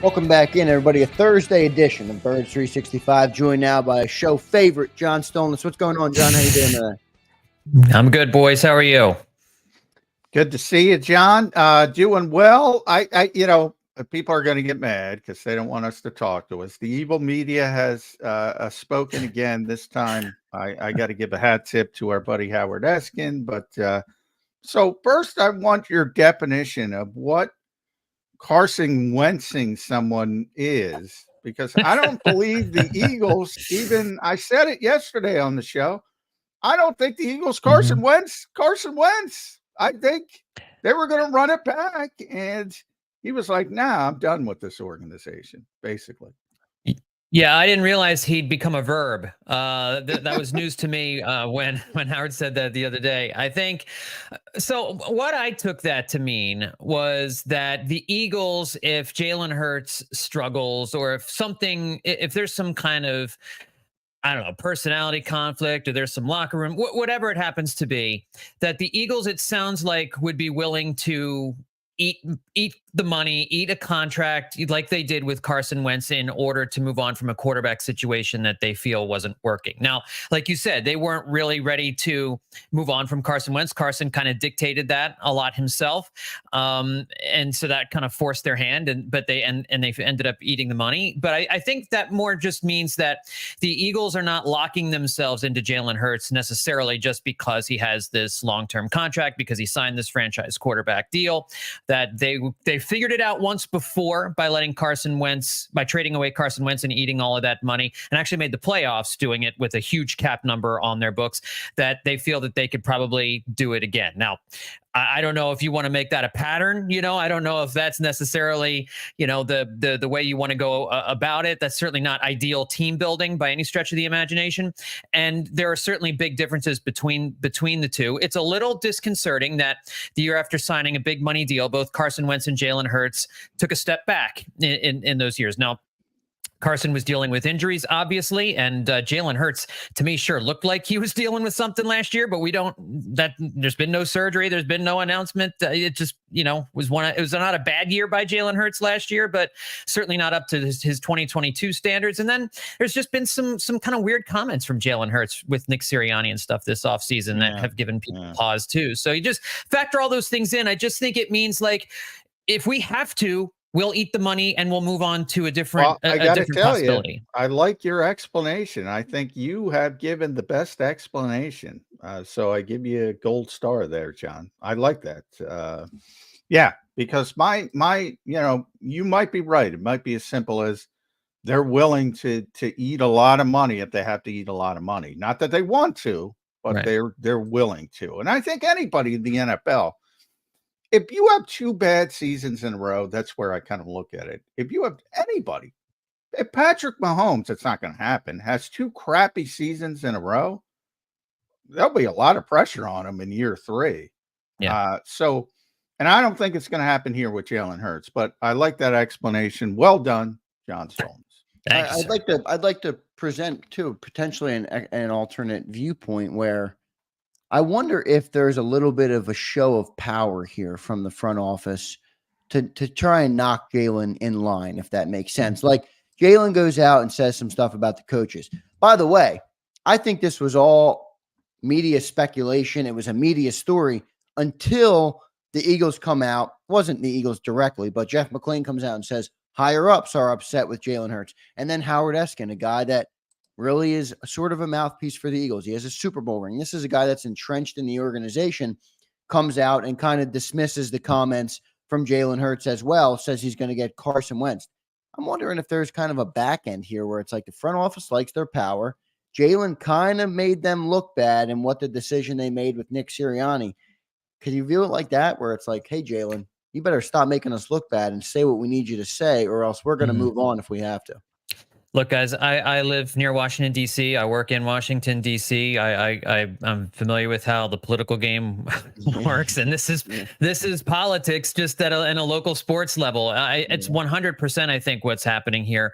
Welcome back in, everybody. A Thursday edition of Birds 365, joined now by a show favorite, John Stolnis. What's going on, John? How you doing today? I'm good, boys. How are you? Good to see you, John. Doing well. People are going to get mad because they don't want us to talk to us. The evil media has spoken again. This time, I got to give a hat tip to our buddy Howard Eskin. But so first, I want your definition of what Carson Wentzing someone is, because I don't believe the Eagles, even I said it yesterday on the show, I don't think the Eagles Carson Wentz. I think they were going to run it back, and he was like, nah, I'm done with this organization, basically. Yeah, I didn't realize he'd become a verb. That was news to me when Howard said that the other day. I think so. What I took that to mean was that the Eagles, if Jalen Hurts struggles, or if there's some kind of, I don't know, personality conflict, or there's some locker room, whatever it happens to be, that the Eagles, it sounds like, would be willing to eat the money, eat a contract like they did with Carson Wentz in order to move on from a quarterback situation that they feel wasn't working. Now, like you said, they weren't really ready to move on from Carson Wentz. Carson kind of dictated that a lot himself. And so that kind of forced their hand, but they ended up eating the money. But I think that more just means that the Eagles are not locking themselves into Jalen Hurts necessarily just because he has this long-term contract, because he signed this franchise quarterback deal, that they figured it out once before by trading away Carson Wentz and eating all of that money, and actually made the playoffs doing it with a huge cap number on their books, that they feel that they could probably do it again. Now, I don't know if you want to make that a pattern. I don't know if that's necessarily, the way you want to go about it. That's certainly not ideal team building by any stretch of the imagination. And there are certainly big differences between the two. It's a little disconcerting that the year after signing a big money deal, both Carson Wentz and Jalen Hurts took a step back in those years. Now, Carson was dealing with injuries, obviously, and Jalen Hurts, to me, sure looked like he was dealing with something last year, but there's been no surgery. There's been no announcement. It just, it was not a bad year by Jalen Hurts last year, but certainly not up to his 2022 standards. And then there's just been some kind of weird comments from Jalen Hurts with Nick Sirianni and stuff this offseason that have given people pause too. So you just factor all those things in. I just think it means, like, if we have to, we'll eat the money and we'll move on to a different possibility. I like your explanation. I think you have given the best explanation. So I give you a gold star there, John. I like that. Because you might be right. It might be as simple as they're willing to eat a lot of money if they have to eat a lot of money. Not that they want to, but right. They're willing to. And I think anybody in the NFL, if you have two bad seasons in a row, that's where I kind of look at it. If you have anybody, if Patrick Mahomes, it's not going to happen, has two crappy seasons in a row, there'll be a lot of pressure on him in year 3. Yeah. And I don't think it's going to happen here with Jalen Hurts, but I like that explanation. Well done, John Stolnis. I'd like to present too potentially an alternate viewpoint where I wonder if there's a little bit of a show of power here from the front office to try and knock Jalen in line, if that makes sense. Like, Jalen goes out and says some stuff about the coaches. By the way, I think this was all media speculation. It was a media story until the Eagles come out. It wasn't the Eagles directly, but Jeff McClain comes out and says higher ups are upset with Jalen Hurts. And then Howard Eskin, a guy that really is sort of a mouthpiece for the Eagles. He has a Super Bowl ring. This is a guy that's entrenched in the organization, comes out and kind of dismisses the comments from Jalen Hurts as well, says he's going to get Carson Wentz. I'm wondering if there's kind of a back end here where it's like the front office likes their power. Jalen kind of made them look bad in what the decision they made with Nick Sirianni. Could you view it like that, where it's like, hey, Jalen, you better stop making us look bad and say what we need you to say, or else we're going to move on if we have to? Look, guys, I live near Washington, D.C. I work in Washington, D.C. I'm familiar with how the political game works, and this is politics just in a local sports level. It's 100%, I think, what's happening here,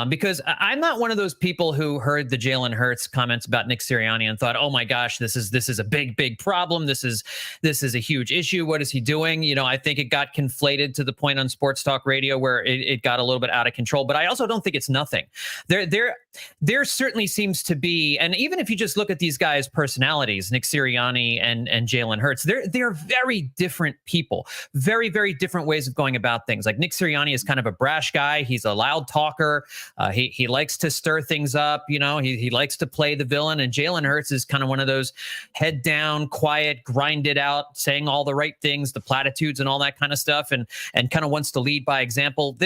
because I'm not one of those people who heard the Jalen Hurts comments about Nick Sirianni and thought, "Oh my gosh, this is a big problem. This is a huge issue. What is he doing?" You know, I think it got conflated to the point on sports talk radio where it got a little bit out of control. But I also don't think it's nothing. There certainly seems to be, and even if you just look at these guys' personalities, Nick Sirianni and Jalen Hurts, they're very different people, very, very different ways of going about things. Like Nick Sirianni is kind of a brash guy. He's a loud talker. He likes to stir things up. You know, he likes to play the villain. And Jalen Hurts is kind of one of those head down, quiet, grind it out, saying all the right things, the platitudes and all that kind of stuff, and kind of wants to lead by example.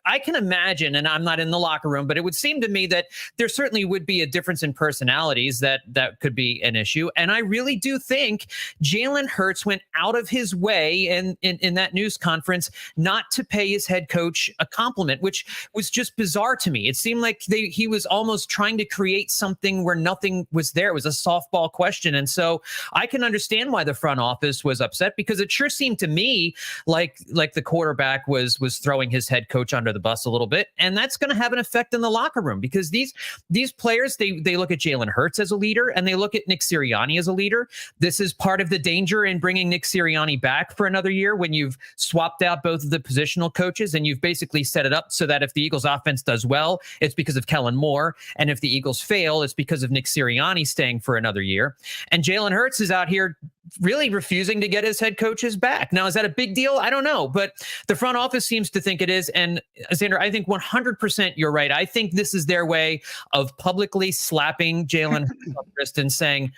I can imagine, and I'm not in the locker room, but it would seem to me that there certainly would be a difference in personalities that could be an issue. And I really do think Jalen Hurts went out of his way in that news conference not to pay his head coach a compliment, which was just bizarre to me. It seemed like he was almost trying to create something where nothing was there. It was a softball question. And so I can understand why the front office was upset, because it sure seemed to me like the quarterback was throwing his head coach under the bus a little bit. And that's going to have an effect in the locker room, because these players, they look at Jalen Hurts as a leader and they look at Nick Sirianni as a leader. This is part of the danger in bringing Nick Sirianni back for another year, when you've swapped out both of the positional coaches and you've basically set it up so that if the Eagles offense does well, it's because of Kellen Moore. And if the Eagles fail, it's because of Nick Sirianni staying for another year. And Jalen Hurts is out here really refusing to get his head coaches back. Now, is that a big deal? I don't know, but the front office seems to think it is. And Xander, I think 100% you're right. I think this is their way of publicly slapping Jalen Hurts on the wrist and saying,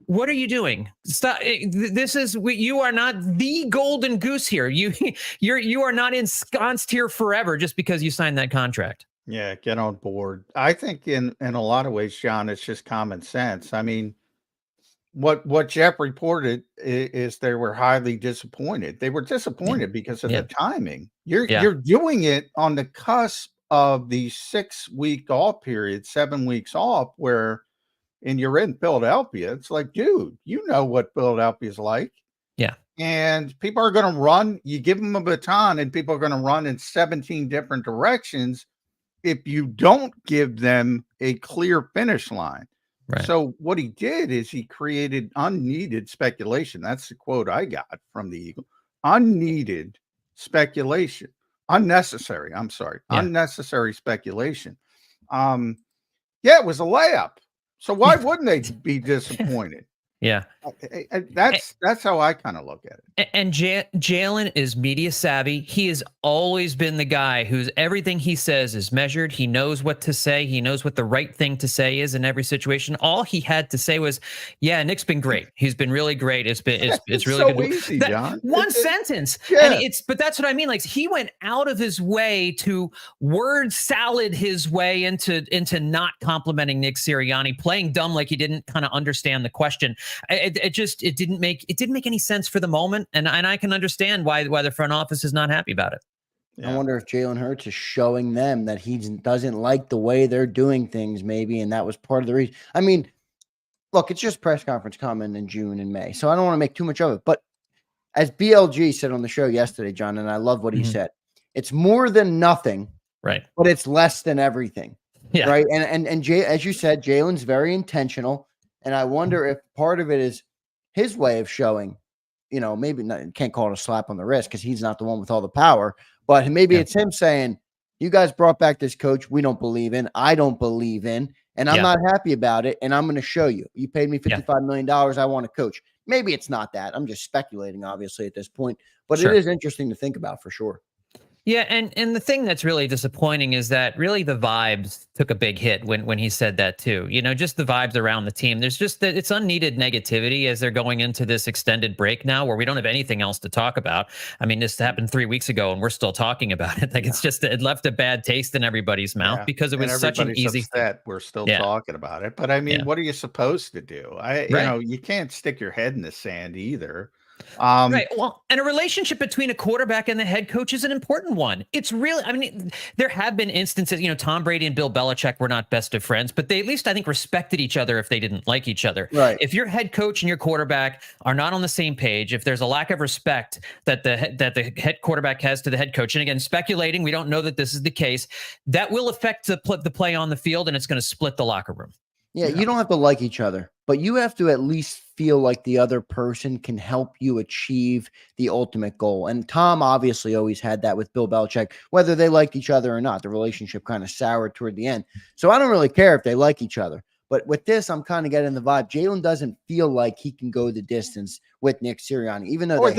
"What are you doing? Stop! You are not the golden goose here. You are not ensconced here forever just because you signed that contract." Yeah, get on board. I think in a lot of ways, John, it's just common sense. I mean, what Jeff reported is they were highly disappointed. They were disappointed because of the timing. You're doing it on the cusp of the 6-week off period, 7 weeks off, and you're in Philadelphia. It's like, dude, you know what Philadelphia is like. Yeah. And people are going to run. You give them a baton and people are going to run in 17 different directions if you don't give them a clear finish line. Right. So what he did is he created unneeded speculation. That's the quote I got from the Eagle. Unneeded speculation. Unnecessary. I'm sorry. Yeah. Unnecessary speculation. It was a layup. So why wouldn't they be disappointed? Yeah. That's how I kind of look at it. And Jalen is media savvy. He has always been the guy who's everything he says is measured. He knows what to say. He knows what the right thing to say is in every situation. All he had to say was, "Yeah, Nick's been great. He's been really great. It's really so good." Easy, John. One sentence. Yeah. And but that's what I mean. Like, he went out of his way to word salad his way into not complimenting Nick Sirianni, playing dumb like he didn't kind of understand the question. It didn't make any sense for the moment, and I can understand why the front office is not happy about it. Yeah. I wonder if Jalen Hurts is showing them that he doesn't like the way they're doing things, maybe, and that was part of the reason. I mean, look, it's just press conference coming in June and May, so I don't want to make too much of it. But as BLG said on the show yesterday, John, and I love what he said, it's more than nothing, right? But it's less than everything, right? And as you said, Jalen's very intentional. And I wonder if part of it is his way of showing, maybe not, can't call it a slap on the wrist because he's not the one with all the power, but maybe it's him saying, "You guys brought back this coach we don't believe in, I don't believe in, and I'm not happy about it, and I'm going to show you. You paid me $55 million. I want a coach." Maybe it's not that. I'm just speculating, obviously, at this point, but it is interesting to think about for sure. Yeah, and the thing that's really disappointing is that really the vibes took a big hit when he said that too. Just the vibes around the team. There's just that it's unneeded negativity as they're going into this extended break now, where we don't have anything else to talk about. I mean, this happened 3 weeks ago, and we're still talking about it. Like, it's just it left a bad taste in everybody's mouth because it was such an easy. Upset we're still talking about it, but I mean, what are you supposed to do? You can't stick your head in the sand either. Right. Well, and a relationship between a quarterback and the head coach is an important one. It's really, I mean, there have been instances, Tom Brady and Bill Belichick were not best of friends, but they at least, I think, respected each other if they didn't like each other. Right. If your head coach and your quarterback are not on the same page, if there's a lack of respect that the head quarterback has to the head coach, and again, speculating, we don't know that this is the case, that will affect the play on the field, and it's going to split the locker room. Yeah, you don't have to like each other, but you have to at least feel like the other person can help you achieve the ultimate goal. And Tom obviously always had that with Bill Belichick, whether they liked each other or not. The relationship kind of soured toward the end. So I don't really care if they like each other. But with this, I'm kind of getting the vibe. Jalen doesn't feel like he can go the distance with Nick Sirianni, even though if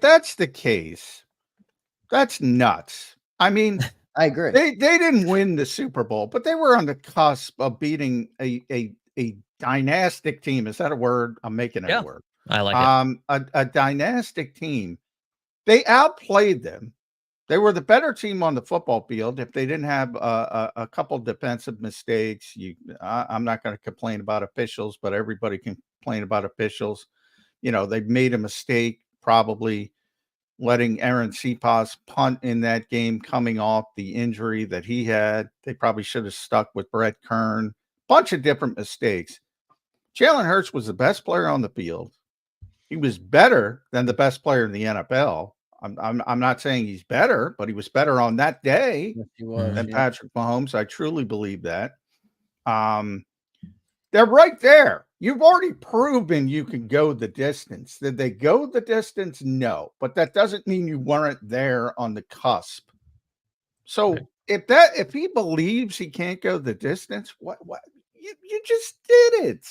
that's the case, that's nuts. I mean, I agree. They didn't win the Super Bowl, but they were on the cusp of beating a dynastic team. Is that a word? I'm making it a word. I like it. A dynastic team. They outplayed them. They were the better team on the football field. If they didn't have a couple defensive mistakes, I'm not going to complain about officials, but everybody can complain about officials. They made a mistake probably letting Aaron Cepas punt in that game coming off the injury that he had. They probably should have stuck with Brett Kern. Bunch of different mistakes. Jalen Hurts was the best player on the field. He was better than the best player in the NFL. I'm not saying he's better, but he was better on that day than Patrick Mahomes. I truly believe that. They're right there. You've already proven you can go the distance. Did they go the distance? No, but that doesn't mean you weren't there on the cusp. So if he believes he can't go the distance, what you just did it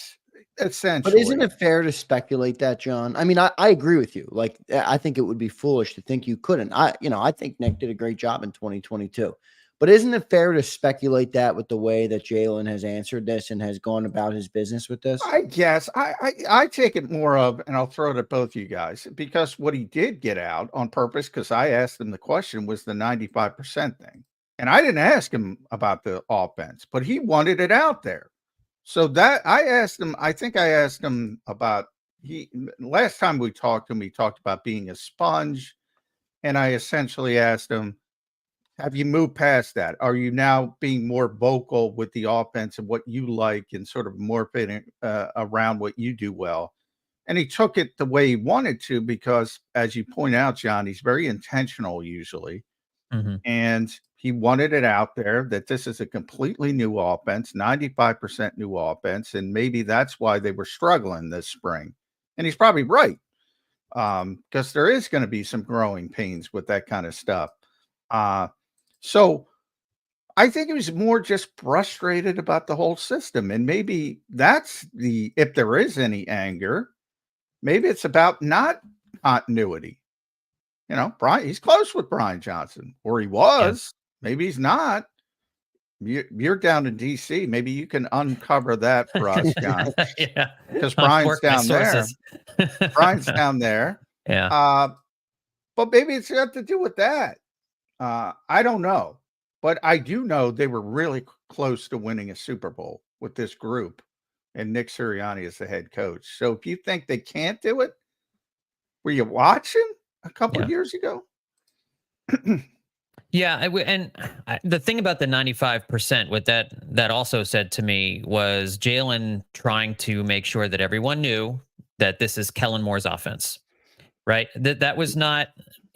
essentially. But isn't it fair to speculate that, John? I mean, I agree with you. Like, I think it would be foolish to think you couldn't. I think Nick did a great job in 2022. But isn't it fair to speculate that with the way that Jalen has answered this and has gone about his business with this? I guess I take it more of, and I'll throw it at both you guys, because what he did get out on purpose, because I asked him the question, was the 95% thing. And I didn't ask him about the offense, but he wanted it out there. So that I asked him, I think I asked him about, last time we talked to him, he talked about being a sponge. And I essentially asked him, have you moved past that? Are you now being more vocal with the offense and what you like and sort of more fitting around what you do well? And he took it the way he wanted to, because as you point out, John, he's very intentional usually. Mm-hmm. And he wanted it out there that this is a completely new offense, 95% new offense. And maybe that's why they were struggling this spring. And he's probably right, because there is going to be some growing pains with that kind of stuff. So I think he was more just frustrated about the whole system. And maybe that's if there is any anger, maybe it's about not continuity. Brian, he's close with Brian Johnson, or he was. Yeah. Maybe he's not. You're down in DC. Maybe you can uncover that for us, John. Yeah. Because Brian's down there. Brian's down there. Yeah. But maybe it's got to do with that. I don't know, but I do know they were really close to winning a Super Bowl with this group, and Nick Sirianni is the head coach. So if you think they can't do it, were you watching a couple of years ago? Yeah, and the thing about the 95%, what that also said to me was Jalen trying to make sure that everyone knew that this is Kellen Moore's offense, right? That was not.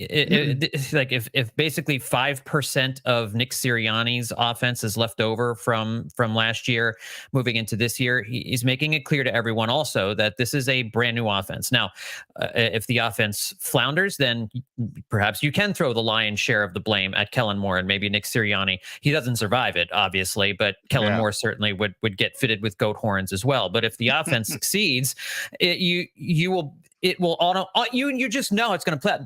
It's like if basically 5% of Nick Sirianni's offense is left over from last year moving into this year, he's making it clear to everyone also that this is a brand new offense. Now, if the offense flounders, then perhaps you can throw the lion's share of the blame at Kellen Moore and maybe Nick Sirianni. He doesn't survive it, obviously, but Kellen Moore certainly would get fitted with goat horns as well. But if the offense succeeds, you will just know it's going to play.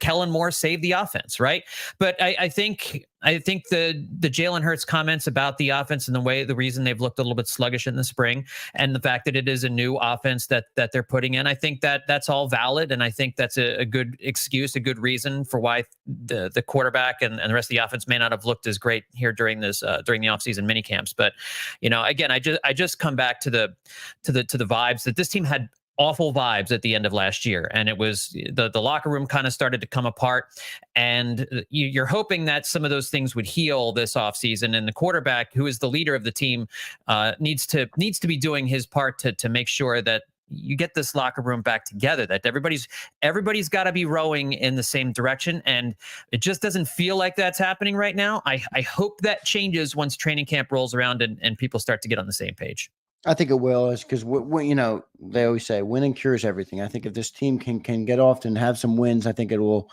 Kellen Moore saved the offense, right? But I think the Jalen Hurts comments about the offense and the reason they've looked a little bit sluggish in the spring, and the fact that it is a new offense that they're putting in, I think that's all valid, and I think that's a good excuse, a good reason for why the quarterback and the rest of the offense may not have looked as great here during the offseason mini camps. But again, I just come back to the vibes that this team had awful vibes at the end of last year, and it was the locker room kind of started to come apart, and you're hoping that some of those things would heal this offseason, and the quarterback, who is the leader of the team, needs to be doing his part to make sure that you get this locker room back together, that everybody's got to be rowing in the same direction, and it just doesn't feel like that's happening right now. I hope that changes once training camp rolls around and people start to get on the same page. I think it will, is because you know, they always say winning cures everything. I think if this team can get off and have some wins, I think it will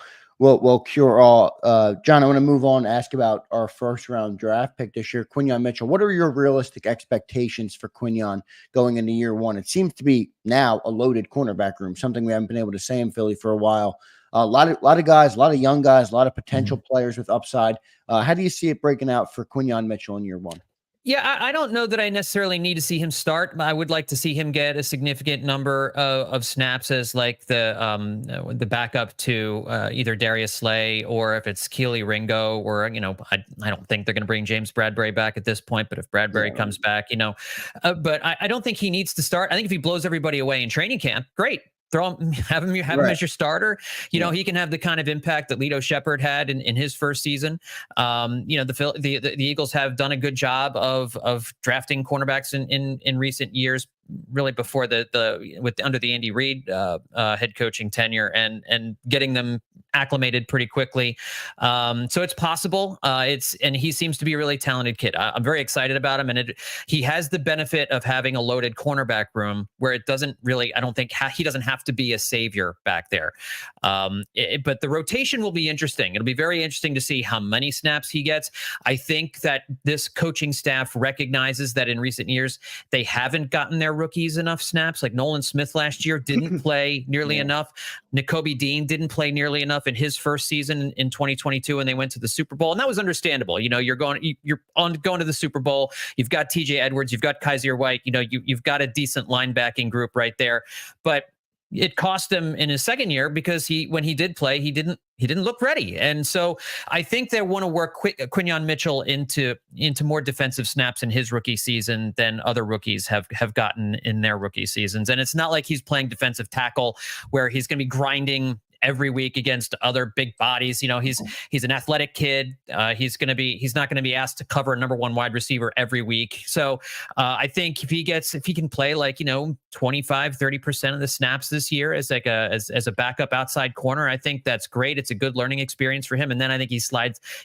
cure all. John, I want to move on and ask about our first round draft pick this year, Quinyon Mitchell. What are your realistic expectations for Quinyon going into year one? It seems to be now a loaded cornerback room, something we haven't been able to say in Philly for a while. A lot of guys, a lot of young guys, a lot of potential players with upside. How do you see it breaking out for Quinyon Mitchell in year one? Yeah, I don't know that I necessarily need to see him start. I would like to see him get a significant number of snaps as like the backup to either Darius Slay, or if it's Keely Ringo, or, you know, I don't think they're going to bring James Bradbury back at this point, but if Bradbury comes back, you know, but I don't think he needs to start. I think if he blows everybody away in training camp, great. Have him as your starter. You know, he can have the kind of impact that Lito Shepherd had in his first season. You know, the Eagles have done a good job of drafting cornerbacks in recent years, really before under the Andy Reid head coaching tenure, and getting them acclimated pretty quickly. So it's possible. And he seems to be a really talented kid. I'm very excited about him, and he has the benefit of having a loaded cornerback room where it doesn't really, I don't think he doesn't have to be a savior back there. But the rotation will be interesting. It'll be very interesting to see how many snaps he gets. I think that this coaching staff recognizes that in recent years, they haven't gotten their rookies enough snaps. Like Nolan Smith last year didn't play nearly enough. Nakobe Dean didn't play nearly enough in his first season in 2022, and they went to the Super Bowl, and that was understandable. You know, you're going to the Super Bowl. You've got TJ Edwards, you've got Kaiser White. You know, you've got a decent linebacking group right there, but it cost him in his second year because when he did play, he didn't look ready. And so I think they want to work Quinyon Mitchell into more defensive snaps in his rookie season than other rookies have gotten in their rookie seasons. And it's not like he's playing defensive tackle where he's going to be grinding every week against other big bodies. You know, he's an athletic kid. He's not going to be asked to cover a number one wide receiver every week. So I think if he can play like, you know, 25-30% of the snaps this year as like as a backup outside corner, I think that's great. It's a good learning experience for him. And then I think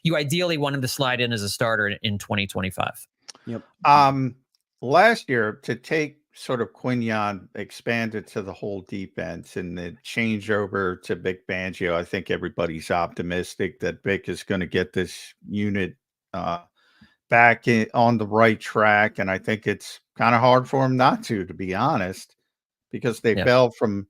you ideally want him to slide in as a starter in 2025. Yep. Last year, to take sort of Quinyon expanded to the whole defense and the changeover to Vic Fangio, I think everybody's optimistic that Vic is going to get this unit back on the right track. And I think it's kind of hard for him not to be honest, because they fell from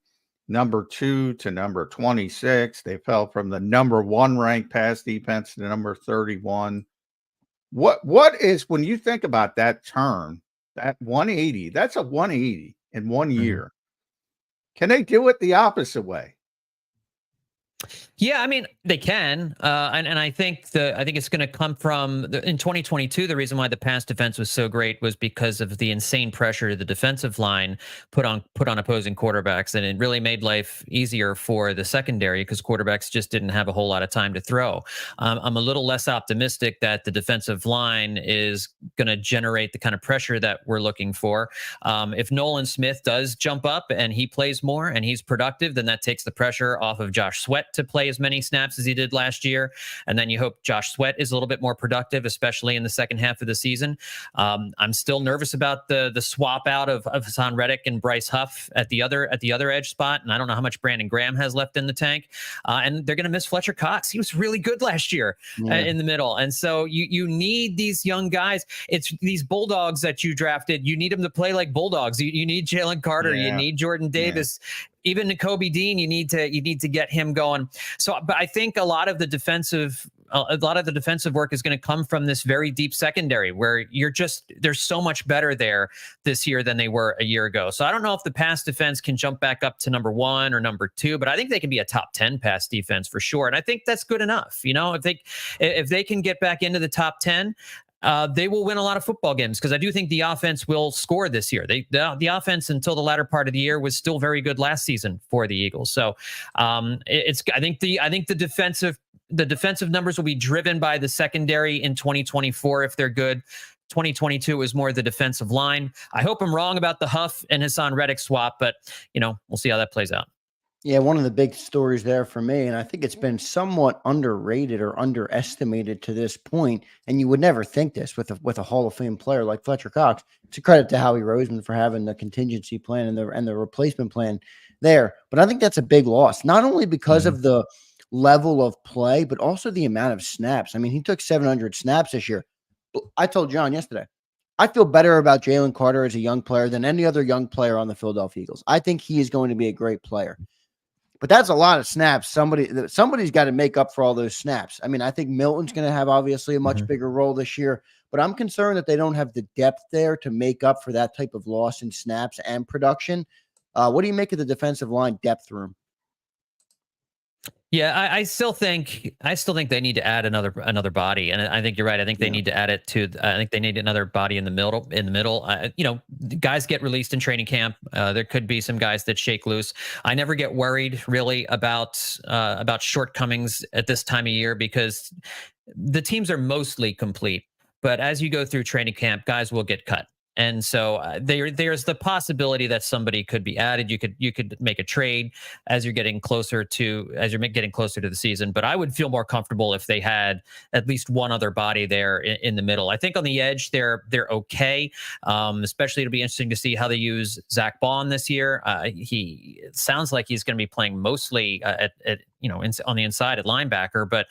number 2 to number 26. They fell from the number 1 ranked pass defense to number 31. What is, when you think about that turn, that 180, that's a 180 in 1 year. Can they do it the opposite way? Yeah, I mean, they can. And I think it's going to come from in 2022. The reason why the pass defense was so great was because of the insane pressure the defensive line put on opposing quarterbacks. And it really made life easier for the secondary because quarterbacks just didn't have a whole lot of time to throw. I'm a little less optimistic that the defensive line is going to generate the kind of pressure that we're looking for. If Nolan Smith does jump up and he plays more and he's productive, then that takes the pressure off of Josh Sweat to play as many snaps as he did last year. And then you hope Josh Sweat is a little bit more productive, especially in the second half of the season. I'm still nervous about the swap out of Hassan Reddick and Bryce Huff at the other edge spot. And I don't know how much Brandon Graham has left in the tank. And they're going to miss Fletcher Cox. He was really good last year in the middle. And so you need these young guys. It's these Bulldogs that you drafted. You need them to play like Bulldogs. You need Jalen Carter. You need Jordan Davis. Even Nakobe Dean, you need to get him going. So, but I think a lot of the defensive work is going to come from this very deep secondary where they're so much better there this year than they were a year ago. So I don't know if the pass defense can jump back up to number 1 or number 2, but I think they can be a top 10 pass defense for sure. And I think that's good enough. You know, if they can get back into the top 10, they will win a lot of football games, because I do think the offense will score this year. The offense until the latter part of the year was still very good last season for the Eagles. So I think the defensive numbers will be driven by the secondary in 2024 if they're good. 2022 is more the defensive line. I hope I'm wrong about the Huff and Hassan Reddick swap, but we'll see how that plays out. Yeah, one of the big stories there for me, and I think it's been somewhat underrated or underestimated to this point, and you would never think this with a Hall of Fame player like Fletcher Cox. It's a credit to Howie Roseman for having the contingency plan and the replacement plan there. But I think that's a big loss, not only because of the level of play, but also the amount of snaps. I mean, he took 700 snaps this year. I told John yesterday, I feel better about Jalen Carter as a young player than any other young player on the Philadelphia Eagles. I think he is going to be a great player. But that's a lot of snaps. Somebody's got to make up for all those snaps. I mean, I think Milton's going to have obviously a much bigger role this year, but I'm concerned that they don't have the depth there to make up for that type of loss in snaps and production. What do you make of the defensive line depth room? Yeah, I still think they need to add another body, and I think you're right. I think they need to add it to. I think they need another body in the middle. Guys get released in training camp. There could be some guys that shake loose. I never get worried really about shortcomings at this time of year, because the teams are mostly complete. But as you go through training camp, guys will get cut. And so there's the possibility that somebody could be added. You could make a trade as you're getting closer to the season. But I would feel more comfortable if they had at least one other body there in the middle. I think on the edge they're okay. Especially it'll be interesting to see how they use Zach Bond this year. It sounds like he's going to be playing mostly on the inside at linebacker, but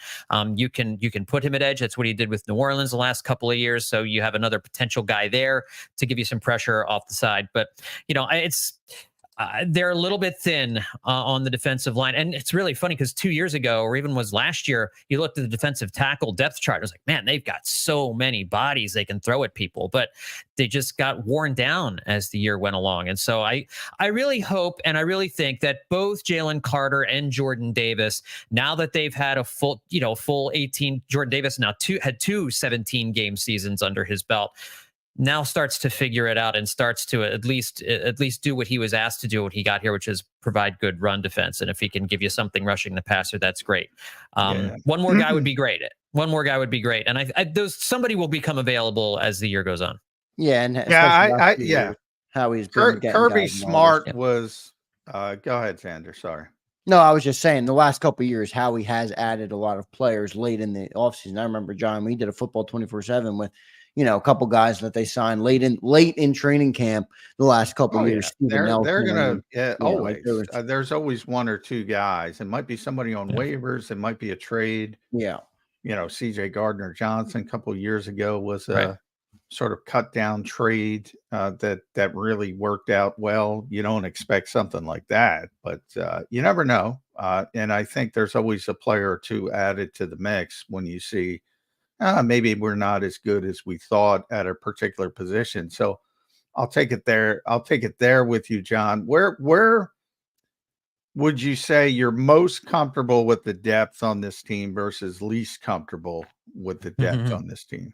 you can put him at edge. That's what he did with New Orleans the last couple of years. So you have another potential guy there to give you some pressure off the side. But they're a little bit thin on the defensive line. And it's really funny because 2 years ago, or even was last year, you looked at the defensive tackle depth chart. It was like, man, they've got so many bodies they can throw at people, but they just got worn down as the year went along. And so I really hope and I really think that both Jalen Carter and Jordan Davis, now that they've had a full 18, Jordan Davis now had two 17-game seasons under his belt, now starts to figure it out and starts to at least do what he was asked to do, what he got here, which is provide good run defense. And if he can give you something rushing the passer, that's great. One more guy would be great. And somebody will become available as the year goes on. Yeah. And how he's been Kirby Smart was, go ahead, Xander. Sorry. No, I was just saying the last couple of years, Howie has added a lot of players late in the offseason. I remember, John, we did a football 24/7 with, a couple guys that they signed late in training camp the last couple of years. They're going to always. There's always one or two guys. It might be somebody on waivers. It might be a trade. Yeah. CJ Gardner-Johnson a couple of years ago was a sort of cut down trade that really worked out well. You don't expect something like that, but you never know. And I think there's always a player or two added to the mix when you see maybe we're not as good as we thought at a particular position. So I'll take it there. I'll take it there with you, John. Where would you say you're most comfortable with the depth on this team versus least comfortable with the depth on this team?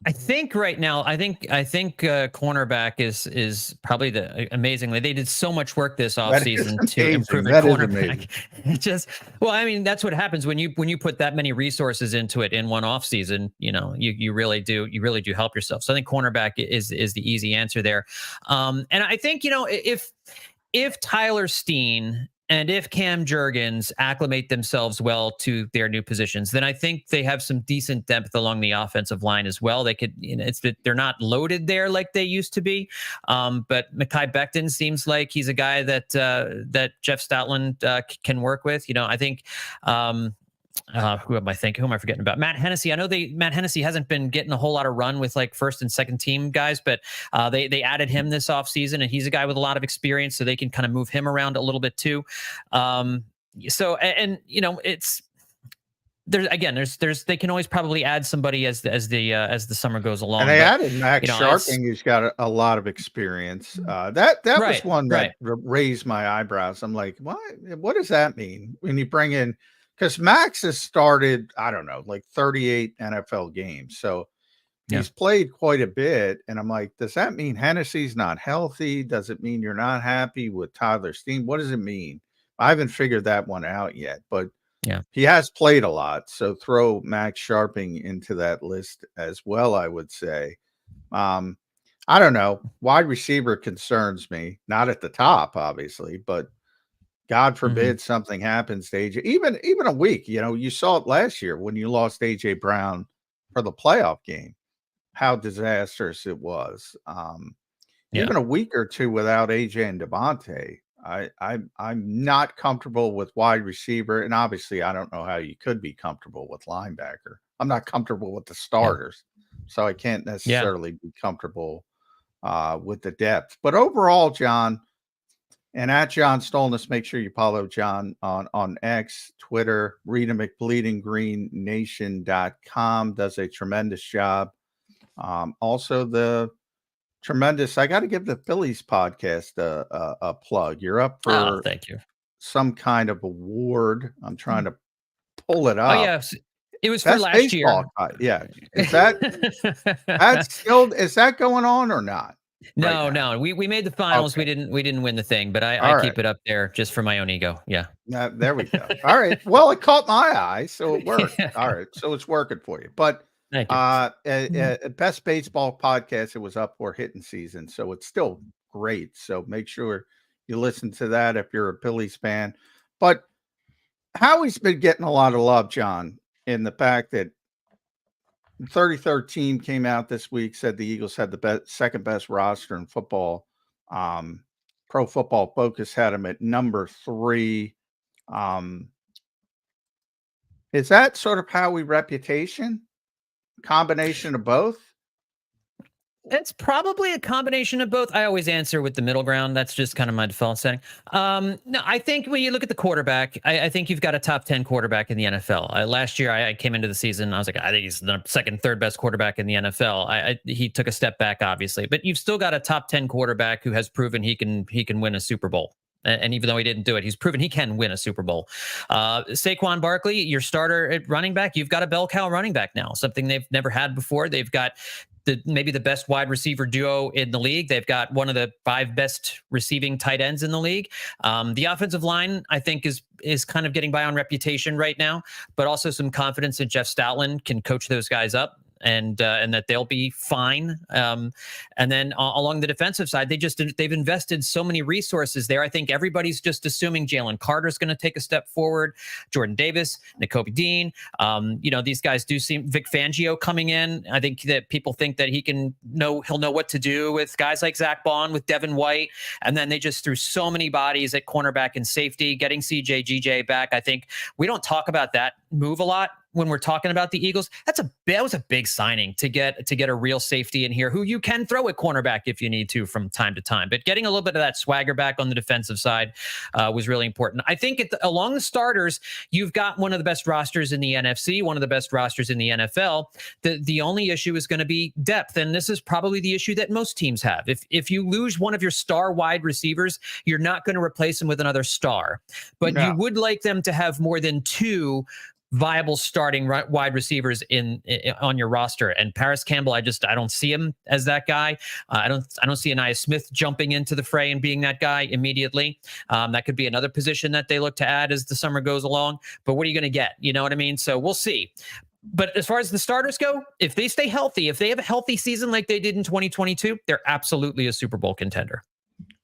I think right now, I think cornerback is probably amazingly, they did so much work this offseason to improve at cornerback. That's what happens when you put that many resources into it in one offseason. You really do help yourself. So I think cornerback is the easy answer there. And I think if Tyler Steen and if Cam Jurgens acclimate themselves well to their new positions, then I think they have some decent depth along the offensive line as well. They could, they're not loaded there like they used to be. But Mekhi Becton seems like he's a guy that Jeff Stoutland can work with. I think. Who am I forgetting about? Matt Hennessy. I know Matt Hennessy hasn't been getting a whole lot of run with like first and second team guys, but they added him this offseason, and he's a guy with a lot of experience, so they can kind of move him around a little bit too. It's there's they can always probably add somebody as the summer goes along. And they added Max Sharking, who's got a lot of experience. That was one that raised my eyebrows. I'm like, what does that mean when you bring in because Max has started, I don't know, like 38 NFL games. So he's played quite a bit. And I'm like, does that mean Hennessy's not healthy? Does it mean you're not happy with Tyler Steen? What does it mean? I haven't figured that one out yet, but he has played a lot. So throw Max Sharping into that list as well, I would say. I don't know. Wide receiver concerns me, not at the top, obviously, but God forbid something happens to AJ. Even a week, you saw it last year when you lost AJ Brown for the playoff game, how disastrous it was. Even a week or two without AJ and Devontae, I'm not comfortable with wide receiver, and obviously I don't know how you could be comfortable with linebacker. I'm not comfortable with the starters, so I can't necessarily be comfortable with the depth. But overall, John, and at John Stolnis, make sure you follow John on X, Twitter. Read him at bleedinggreennation.com. Does a tremendous job. Also, the tremendous. I got to give the Phillies podcast a plug. You're up for thank you. Some kind of award. I'm trying to pull it up. Oh yeah, it was for last year. Yeah, is that going on or not? No. We made the finals. Okay. We didn't win the thing, but I keep it up there just for my own ego. Yeah. There we go. All right. Well, it caught my eye, so it worked. All right. So it's working for you. But thank you. Best Baseball Podcast, it was up for hitting season, so it's still great. So make sure you listen to that if you're a Phillies fan. But Howie's been getting a lot of love, John, in the fact that 33rd team came out this week, said the Eagles had the second best roster in football. Pro Football Focus had them at number 3. Is that sort of Howie reputation? Combination of both? It's probably a combination of both. I always answer with the middle ground. That's just kind of my default setting. No, I think when you look at the quarterback, I think you've got a top 10 quarterback in the NFL. Last year, I came into the season, I was like, I think he's the second, third best quarterback in the NFL. He took a step back, obviously, but you've still got a top 10 quarterback who has proven he can win a Super Bowl. And even though he didn't do it, he's proven he can win a Super Bowl. Saquon Barkley, your starter at running back, you've got a bell cow running back now, something they've never had before. They've got maybe the best wide receiver duo in the league. They've got one of the 5 best receiving tight ends in the league. The offensive line, I think, is kind of getting by on reputation right now, but also some confidence that Jeff Stoutland can coach those guys up. And that they'll be fine. And then along the defensive side, they've invested so many resources there. I think everybody's just assuming Jalen Carter's going to take a step forward. Jordan Davis, Nakobe Dean. These guys do seem Vic Fangio coming in. I think that people think that he'll know what to do with guys like Zach Bond, with Devin White. And then they just threw so many bodies at cornerback and safety, getting CJ GJ back. I think we don't talk about that move a lot when we're talking about the Eagles. That was a big signing to get a real safety in here who you can throw at cornerback if you need to from time to time. But getting a little bit of that swagger back on the defensive side was really important. I think along the starters, you've got one of the best rosters in the NFC, one of the best rosters in the NFL. The only issue is going to be depth, and this is probably the issue that most teams have. If you lose one of your star wide receivers, you're not going to replace him with another star, but you would like them to have more than 2 viable starting wide receivers on your roster. And Paris Campbell, I don't see him as that guy. I don't see Anaya Smith jumping into the fray and being that guy immediately. That could be another position that they look to add as the summer goes along. But what are you going to get? You know what I mean? So we'll see. But as far as the starters go, if they stay healthy, if they have a healthy season like they did in 2022, they're absolutely a Super Bowl contender.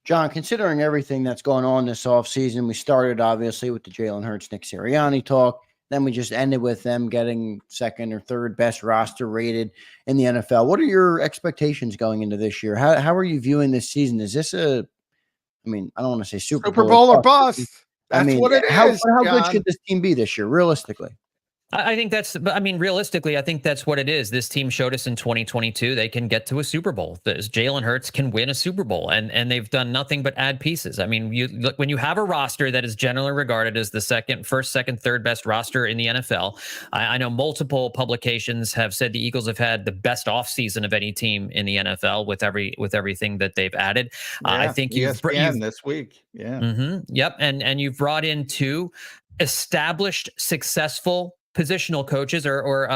John, considering everything that's going on this offseason, we started obviously with the Jalen Hurts, Nick Sirianni talk. Then we just ended with them getting second or third best roster rated in the NFL. What are your expectations going into this year? How are you viewing this season? Is this I don't want to say Super Bowl or bust? That's what it is. How good should this team be this year, realistically? Realistically, I think that's what it is. This team showed us in 2022 they can get to a Super Bowl. Jalen Hurts can win a Super Bowl, and they've done nothing but add pieces. I mean, when you have a roster that is generally regarded as the first, second, third best roster in the NFL, I know multiple publications have said the Eagles have had the best offseason of any team in the NFL with everything that they've added. I think ESPN this week. Yeah. Yep. And you've brought in 2 established, successful positional coaches or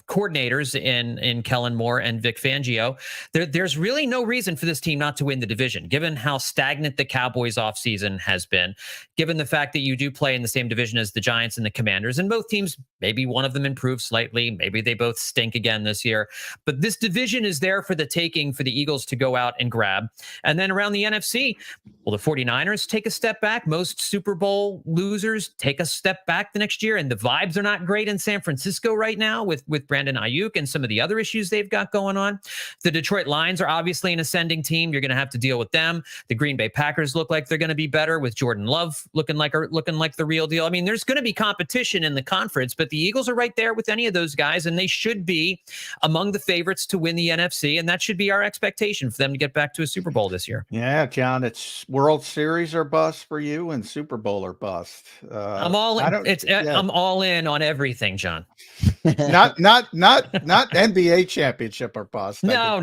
coordinators in Kellen Moore and Vic Fangio, there's really no reason for this team not to win the division, given how stagnant the Cowboys offseason has been, given the fact that you do play in the same division as the Giants and the Commanders, and both teams, maybe one of them improved slightly, maybe they both stink again this year, but this division is there for the taking for the Eagles to go out and grab. And then around the NFC, will the 49ers take a step back? Most Super Bowl losers take a step back the next year, and the vibes are not great in San Francisco right now with Brandon Ayuk and some of the other issues they've got going on. The Detroit Lions are obviously an ascending team. You're going to have to deal with them. The Green Bay Packers look like they're going to be better with Jordan Love looking like the real deal. I mean, there's going to be competition in the conference, but the Eagles are right there with any of those guys, and they should be among the favorites to win the NFC, and that should be our expectation for them to get back to a Super Bowl this year. Yeah, John, it's World Series or bust for you, and Super Bowl or bust. I'm all in. I'm all in on everything, John. not NBA championship or bust. No.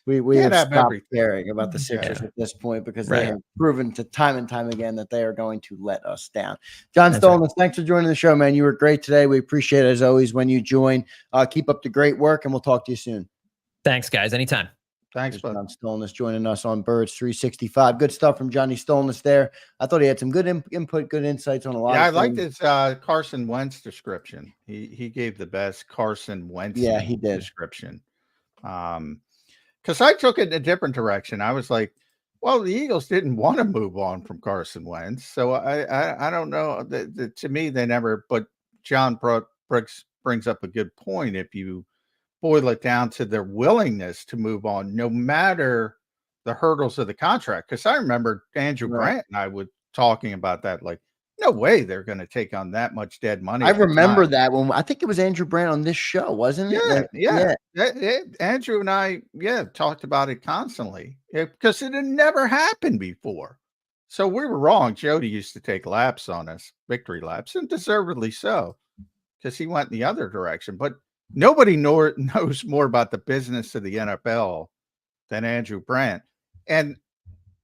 We have stopped caring about the Sixers at this point because they have proven to time and time again that they are going to let us down. John Stolnis, thanks for joining the show, man. You were great today. We appreciate it as always when you join. Keep up the great work, and we'll talk to you soon. Thanks, guys. Anytime. Thanks, bud. John Stolnis joining us on Birds 365. Good stuff from Johnny Stolnis there. I thought he had some good input, good insights on a lot of things. I liked his Carson Wentz description. He gave the best Carson Wentz description. Because I took it in a different direction. I was like, well, the Eagles didn't want to move on from Carson Wentz. So I don't know. To me, they never, but John brings up a good point. If you boil it down to their willingness to move on, no matter the hurdles of the contract. Because I remember Andrew Grant and I were talking about that, like, no way they're going to take on that much dead money. I remember that when I think it was Andrew Brandt on this show, wasn't it? Yeah. Andrew and I, talked about it constantly because it had never happened before. So we were wrong. Jody used to take laps on us, victory laps, and deservedly so, because he went in the other direction. But nobody knows more about the business of the NFL than Andrew Brandt. And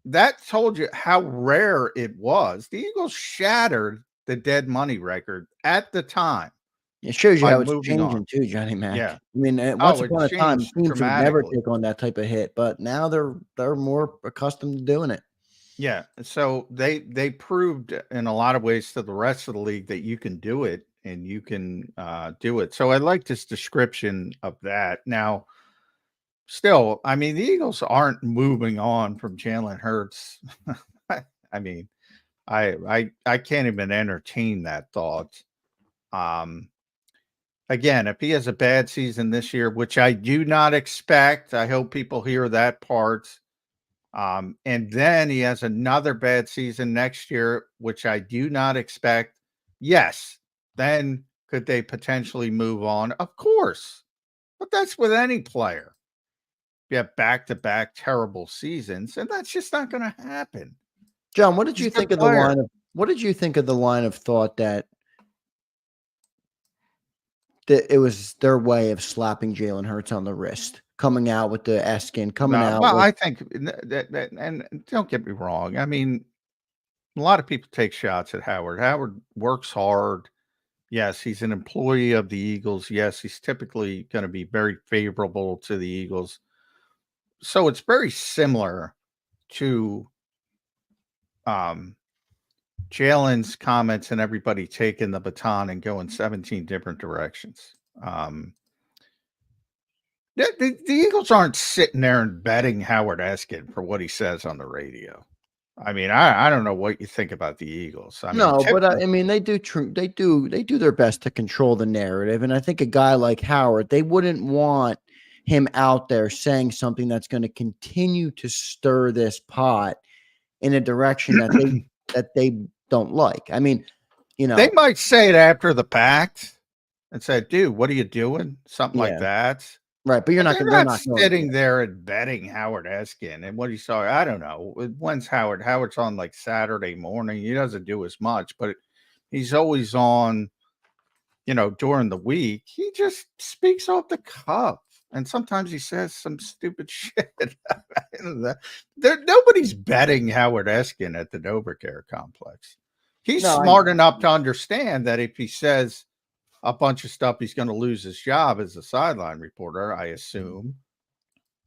that told you how rare it was. The Eagles shattered the dead money record at the time. It shows you how it's changing too, Johnny Mac. Yeah. I mean, once upon a time, teams would never take on that type of hit, but now they're more accustomed to doing it. Yeah. So they proved in a lot of ways to the rest of the league that you can do it. And you can do it. So I like this description of that. Now, still, I mean, the Eagles aren't moving on from Jalen Hurts. I mean, I can't even entertain that thought. Again, if he has a bad season this year, which I do not expect, I hope people hear that part. And then he has another bad season next year, which I do not expect. Yes. Then could they potentially move on? Of course. But that's with any player. You have back-to-back terrible seasons, and that's just not going to happen. John, what did you think of the line of thought that it was their way of slapping Jalen Hurts on the wrist, coming out with the Eskin, out? Well, I think that, and don't get me wrong. I mean, a lot of people take shots at Howard. Howard works hard. Yes, he's an employee of the Eagles. Yes, he's typically going to be very favorable to the Eagles. So it's very similar to Jalen's comments and everybody taking the baton and going 17 different directions. The Eagles aren't sitting there and betting Howard Eskin for what he says on the radio. I mean, I don't know what you think about the Eagles. I mean, but I mean, they do their best to control the narrative, and I think a guy like Howard, they wouldn't want him out there saying something that's going to continue to stir this pot in a direction that they don't like. I mean, they might say it after the fact and say, "Dude, what are you doing?" Something like that. Right, but they're not sitting there and betting Howard Eskin. And what he saw, I don't know. When's Howard? Howard's on like Saturday morning. He doesn't do as much, but he's always on, during the week. He just speaks off the cuff. And sometimes he says some stupid shit. Nobody's betting Howard Eskin at the NovaCare complex. He's No, I smart know. enough to understand that if he says a bunch of stuff, he's going to lose his job as a sideline reporter, I assume.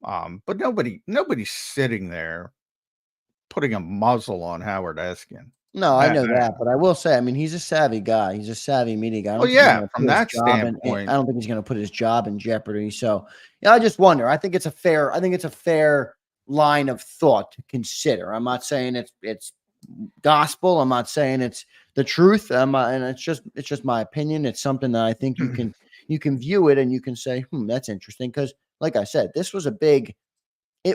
But nobody's sitting there putting a muzzle on Howard Eskin. No, I know that, but I will say, I mean, he's a savvy guy. He's a savvy media guy. I Well, don't think he's yeah, gonna from put his that job in, standpoint. I don't think he's going to put his job in jeopardy. So, yeah, I just wonder. I think it's a fair line of thought to consider. I'm not saying it's gospel. I'm not saying it's the truth. And it's just my opinion. It's something that I think you can view it and you can say, that's interesting. Because, like I said, it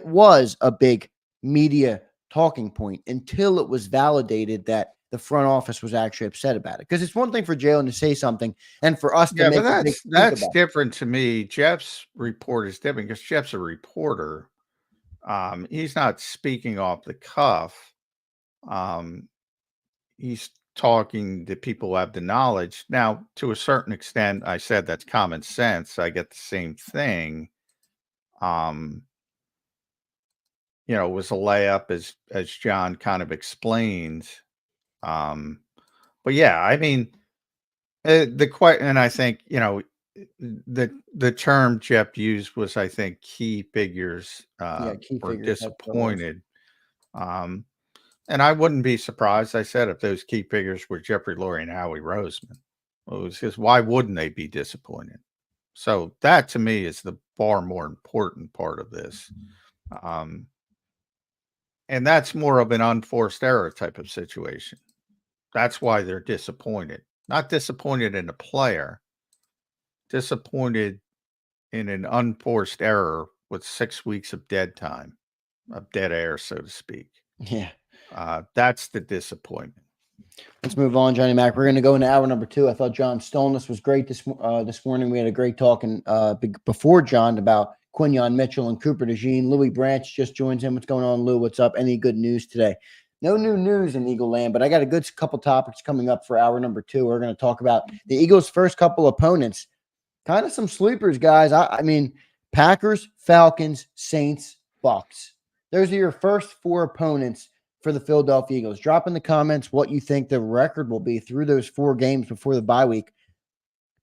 was a big media talking point until it was validated that the front office was actually upset about it. Because it's one thing for Jalen to say something and for us to Yeah, make but a big stink that's about it. different to me. Jeff's report is different because Jeff's a reporter. He's not speaking off the cuff. He's talking to people who have the knowledge. Now, to a certain extent, I said that's common sense. I get the same thing. It was a layup as John kind of explained. But yeah, I mean, and I think, the term Jeff used was, I think, key figures Key were figures. That's what it was. disappointed. And I wouldn't be surprised, I said, if those key figures were Jeffrey Lurie and Howie Roseman. Well, it was just, why wouldn't they be disappointed? So that to me is the far more important part of this. And that's more of an unforced error type of situation. That's why they're disappointed. Not disappointed in a player, disappointed in an unforced error with 6 weeks of dead time, of dead air, so to speak. Yeah. That's the disappointment. Let's move on, Johnny Mac. We're going to go into hour number 2. I thought John Stolnis was great this morning. We had a great talking before John about Quinyon Mitchell and Cooper DeJean. Louis Branch just joins in. What's going on, Lou? What's up? Any good news today? No new news in Eagle Land, but I got a good couple topics coming up for hour number 2. We're going to talk about the Eagles' first couple opponents. Kind of some sleepers, guys. I mean, Packers, Falcons, Saints, Bucks. Those are your first 4 opponents for the Philadelphia Eagles. Drop in the comments what you think the record will be through those 4 games before the bye week.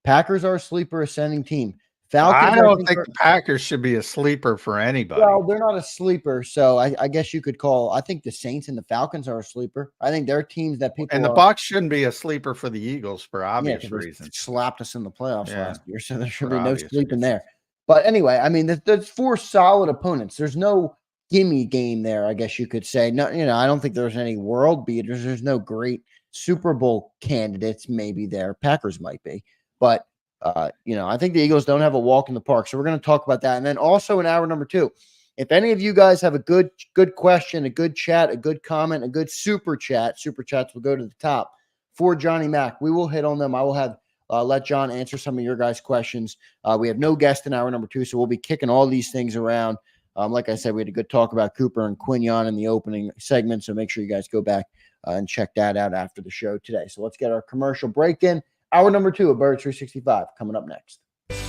Packers are a sleeper ascending team. Falcons, I don't think the Packers should be a sleeper for anybody. Well, they're not a sleeper, so I guess you could call. I think the Saints and the Falcons are a sleeper. I think they're teams that people. And the Bucks shouldn't be a sleeper for the Eagles for obvious reasons. Slapped us in the playoffs last year, so there should For be no obvious sleep in reasons. there. But anyway, I mean, there's 4 solid opponents. There's no gimme game there, I guess you could say. No, I don't think there's any world beaters. There's no great Super Bowl candidates. Maybe there, Packers might be, but. I think the Eagles don't have a walk in the park. So we're going to talk about that. And then also in hour number 2, if any of you guys have a good question, a good chat, a good comment, a good super chats will go to the top for Johnny Mac. We will hit on them. I will have let John answer some of your guys' questions. We have no guest in hour number 2, so we'll be kicking all these things around. Like I said, we had a good talk about Cooper and Quinyon in the opening segment. So make sure you guys go back and check that out after the show today. So let's get our commercial break in. Hour number 2 of Bird 365 coming up next.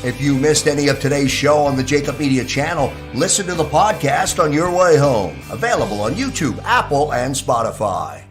If you missed any of today's show on the JAKIB Media channel, listen to the podcast on your way home. Available on YouTube, Apple, and Spotify.